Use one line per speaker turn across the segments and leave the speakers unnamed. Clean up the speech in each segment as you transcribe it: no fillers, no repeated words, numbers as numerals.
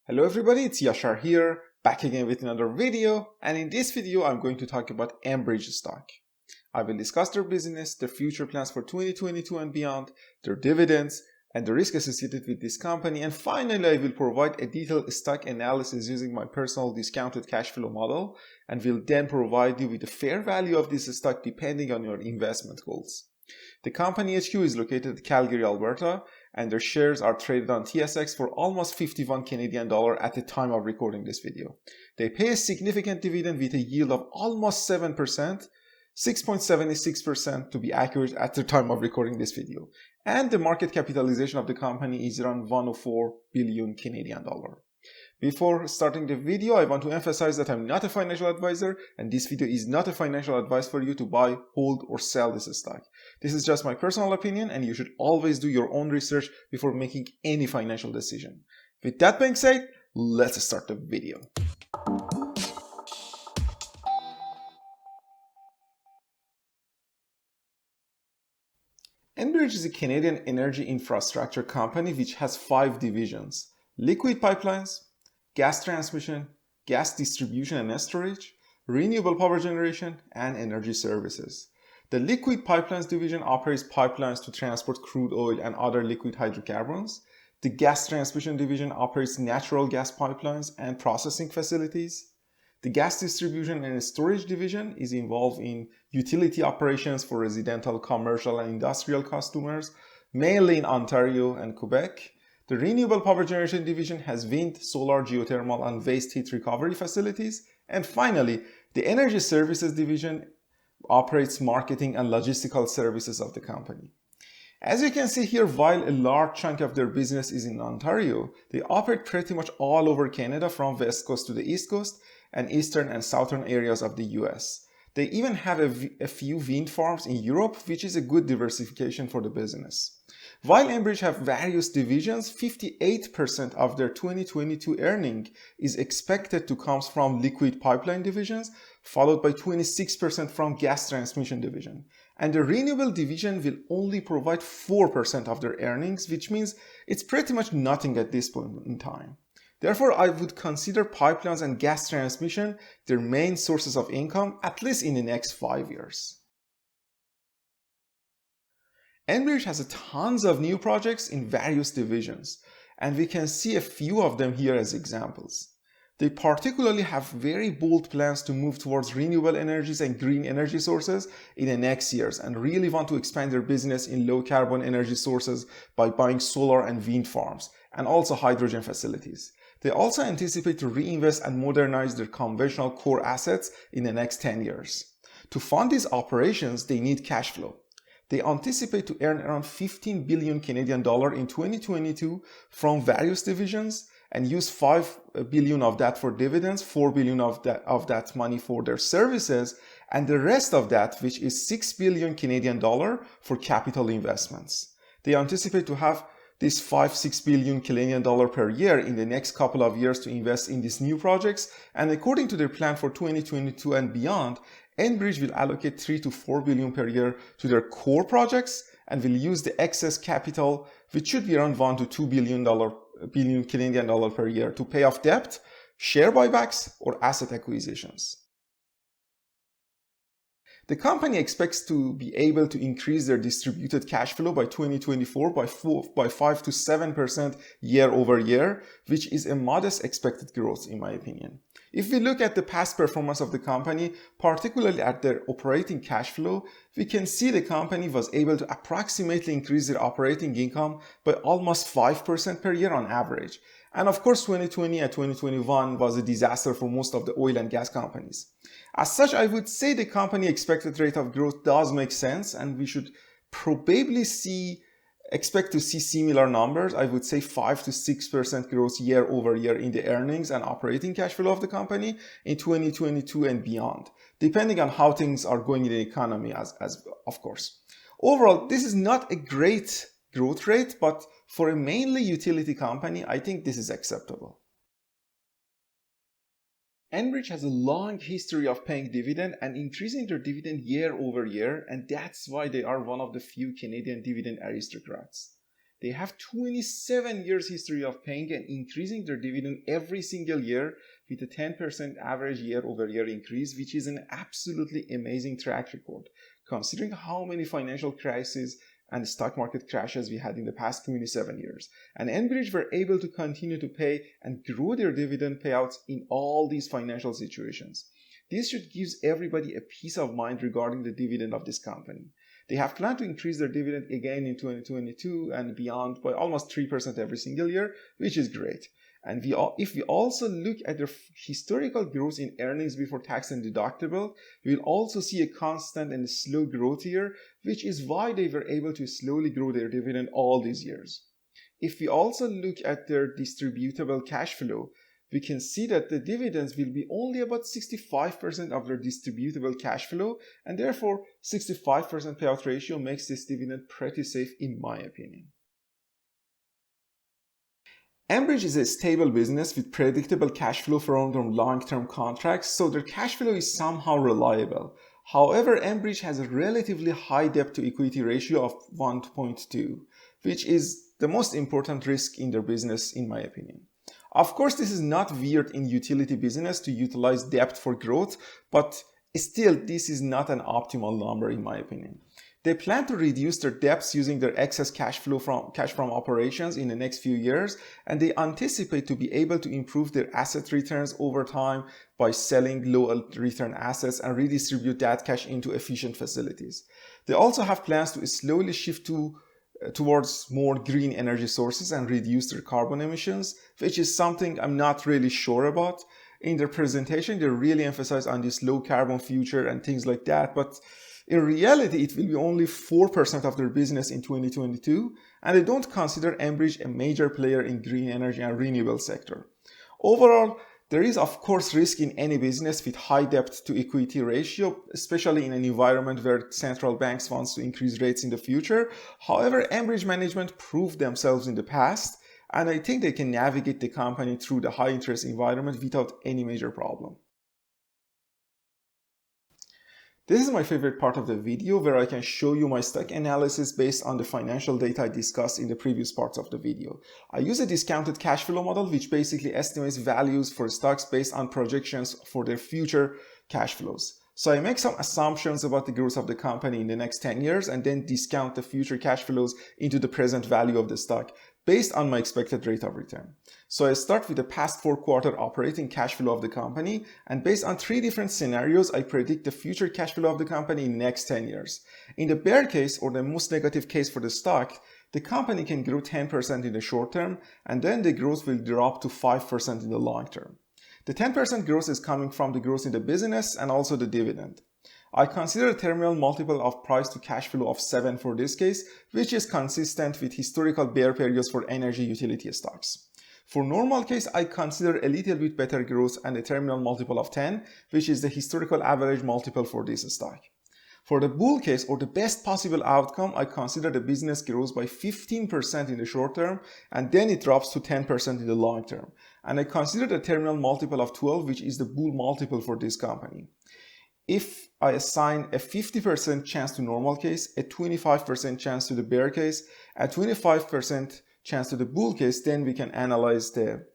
Hello everybody, it's Yashar here, back again with another video, and in this video I'm going to talk about Enbridge stock. I will discuss their business, their future plans for 2022 and beyond, their dividends, and the risk associated with this company, and finally I will provide a detailed stock analysis using my personal discounted cash flow model, and will then provide you with the fair value of this stock depending on your investment goals. The company HQ is located in Calgary, Alberta, and their shares are traded on TSX for almost 51 Canadian dollar at the time of recording this video. They pay a significant dividend with a yield of almost 7%, 6.76% to be accurate at the time of recording this video. And the market capitalization of the company is around 104 billion Canadian dollar. Before starting the video, I want to emphasize that I'm not a financial advisor, and this video is not a financial advice for you to buy, hold, or sell this stock. This is just my personal opinion, and you should always do your own research before making any financial decision. With that being said, let's start the video. Enbridge is a Canadian energy infrastructure company which has 5 divisions: liquid pipelines, gas transmission, gas distribution and storage, renewable power generation, and energy services. The liquid pipelines division operates pipelines to transport crude oil and other liquid hydrocarbons. The gas transmission division operates natural gas pipelines and processing facilities. The gas distribution and storage division is involved in utility operations for residential, commercial, and industrial customers, mainly in Ontario and Quebec. The renewable power generation division has wind, solar, geothermal, and waste heat recovery facilities. And finally, the energy services division operates marketing and logistical services of the company. As you can see here, while a large chunk of their business is in Ontario, they operate pretty much all over Canada, from West Coast to the East Coast, and eastern and southern areas of the US. They even have a few wind farms in Europe, which is a good diversification for the business. While Enbridge have various divisions, 58% of their 2022 earning is expected to come from liquid pipeline divisions, followed by 26% from gas transmission division. And the renewable division will only provide 4% of their earnings, which means it's pretty much nothing at this point in time. Therefore, I would consider pipelines and gas transmission their main sources of income, at least in the next 5 years. Enbridge has tons of new projects in various divisions, and we can see a few of them here as examples. They particularly have very bold plans to move towards renewable energies and green energy sources in the next years, and really want to expand their business in low carbon energy sources by buying solar and wind farms, and also hydrogen facilities. They also anticipate to reinvest and modernize their conventional core assets in the next 10 years. To fund these operations, they need cash flow. They anticipate to earn around 15 billion Canadian dollar in 2022 from various divisions, and use 5 billion of that for dividends, 4 billion of that money for their services, and the rest of that, which is 6 billion Canadian dollar, for capital investments. They anticipate to have this 5-6 billion Canadian dollar per year in the next couple of years to invest in these new projects, and according to their plan for 2022 and beyond, Enbridge will allocate 3 to 4 billion per year to their core projects, and will use the excess capital, which should be around 1 to 2 billion Canadian dollar per year, to pay off debt, share buybacks, or asset acquisitions. The company expects to be able to increase their distributed cash flow by 2024 by 5 to 7% year over year, which is a modest expected growth in my opinion. If we look at the past performance of the company, particularly at their operating cash flow, we can see the company was able to approximately increase their operating income by almost 5% per year on average. And of course, 2020 and 2021 was a disaster for most of the oil and gas companies. As such, I would say the company expected rate of growth does make sense, and we should probably expect to see similar numbers. I would say 5 to 6% growth year over year in the earnings and operating cash flow of the company in 2022 and beyond, depending on how things are going in the economy as of course. Overall, this is not a great growth rate, but for a mainly utility company, I think this is acceptable. Enbridge has a long history of paying dividend and increasing their dividend year over year, and that's why they are one of the few Canadian dividend aristocrats. They have 27 years history of paying and increasing their dividend every single year with a 10% average year-over-year increase, which is an absolutely amazing track record, considering how many financial crises and stock market crashes we had in the past 27 years. And Enbridge were able to continue to pay and grow their dividend payouts in all these financial situations. This should give everybody a peace of mind regarding the dividend of this company. They have planned to increase their dividend again in 2022 and beyond by almost 3% every single year, which is great. And if we also look at their historical growth in earnings before tax and deductible, we will also see a constant and slow growth here, which is why they were able to slowly grow their dividend all these years. If we also look at their distributable cash flow, we can see that the dividends will be only about 65% of their distributable cash flow, and therefore 65% payout ratio makes this dividend pretty safe in my opinion. Enbridge is a stable business with predictable cash flow from their long-term contracts, so their cash flow is somehow reliable. However, Enbridge has a relatively high debt-to-equity ratio of 1.2, which is the most important risk in their business in my opinion. Of course, this is not weird in utility business to utilize debt for growth, but still this is not an optimal number in my opinion. They plan to reduce their debts using their excess cash from operations in the next few years, and they anticipate to be able to improve their asset returns over time by selling low return assets and redistribute that cash into efficient facilities. They also have plans to slowly shift towards more green energy sources and reduce their carbon emissions, which is something I'm not really sure about. In their presentation, they really emphasize on this low carbon future and things like that, but in reality, it will be only 4% of their business in 2022, and they don't consider Enbridge a major player in green energy and renewable sector. Overall, there is of course risk in any business with high debt to equity ratio, especially in an environment where central banks want to increase rates in the future. However, Enbridge management proved themselves in the past, and I think they can navigate the company through the high interest environment without any major problem. This is my favorite part of the video where I can show you my stock analysis based on the financial data I discussed in the previous parts of the video. I use a discounted cash flow model which basically estimates values for stocks based on projections for their future cash flows. So I make some assumptions about the growth of the company in the next 10 years and then discount the future cash flows into the present value of the stock based on my expected rate of return. So I start with the past 4-quarter operating cash flow of the company, and based on 3 different scenarios, I predict the future cash flow of the company in the next 10 years. In the bear case, or the most negative case for the stock, the company can grow 10% in the short term, and then the growth will drop to 5% in the long term. The 10% growth is coming from the growth in the business and also the dividend. I consider a terminal multiple of price to cash flow of 7 for this case, which is consistent with historical bear periods for energy utility stocks. For normal case, I consider a little bit better growth and a terminal multiple of 10, which is the historical average multiple for this stock. For the bull case, or the best possible outcome, I consider the business grows by 15% in the short term and then it drops to 10% in the long term. And I consider the terminal multiple of 12, which is the bull multiple for this company. If I assign a 50% chance to normal case, a 25% chance to the bear case, a 25% chance to the bull case, then we can analyze the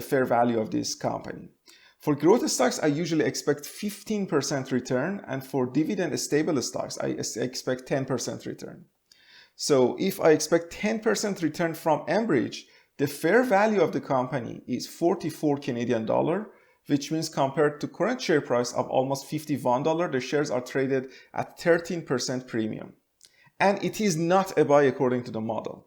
fair value of this company. For growth stocks, I usually expect 15% return, and for dividend stable stocks, I expect 10% return. So if I expect 10% return from Enbridge, the fair value of the company is 44 Canadian dollar, which means compared to current share price of almost $51, the shares are traded at 13% premium. And it is not a buy according to the model.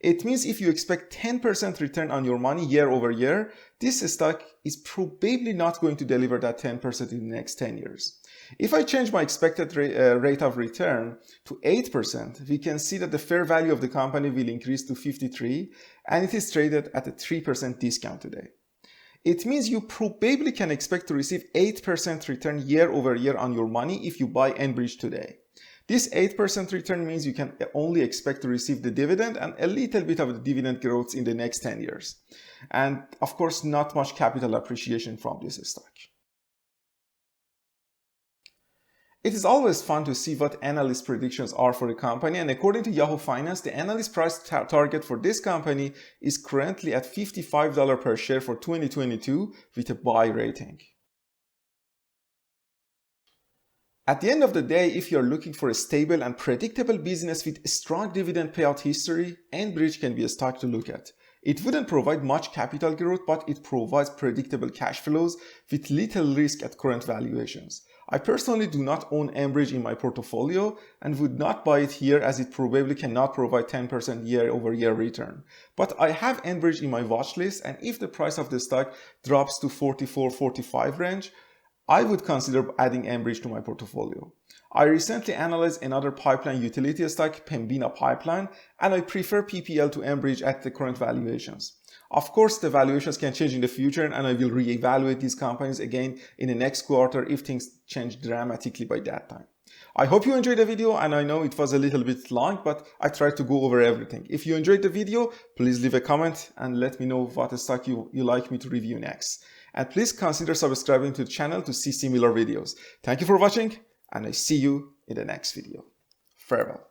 It means if you expect 10% return on your money year over year, this stock is probably not going to deliver that 10% in the next 10 years. If I change my expected rate of return to 8%, we can see that the fair value of the company will increase to 53, and it is traded at a 3% discount today. It means you probably can expect to receive 8% return year over year on your money if you buy Enbridge today. This 8% return means you can only expect to receive the dividend and a little bit of the dividend growth in the next 10 years. And of course, not much capital appreciation from this stock. It is always fun to see what analyst predictions are for a company, and according to Yahoo Finance, the analyst price target for this company is currently at $55 per share for 2022 with a buy rating. At the end of the day, if you're looking for a stable and predictable business with a strong dividend payout history, Enbridge can be a stock to look at. It wouldn't provide much capital growth, but it provides predictable cash flows with little risk at current valuations. I personally do not own Enbridge in my portfolio and would not buy it here as it probably cannot provide 10% year-over-year return. But I have Enbridge in my watch list, and if the price of the stock drops to 44-45 range, I would consider adding Enbridge to my portfolio. I recently analyzed another pipeline utility stock, Pembina Pipeline, and I prefer PPL to Enbridge at the current valuations. Of course, the valuations can change in the future, and I will reevaluate these companies again in the next quarter if things change dramatically by that time. I hope you enjoyed the video, and I know it was a little bit long, but I tried to go over everything. If you enjoyed the video, please leave a comment and let me know what stock you like me to review next. And please consider subscribing to the channel to see similar videos. Thank you for watching, and I see you in the next video. Farewell.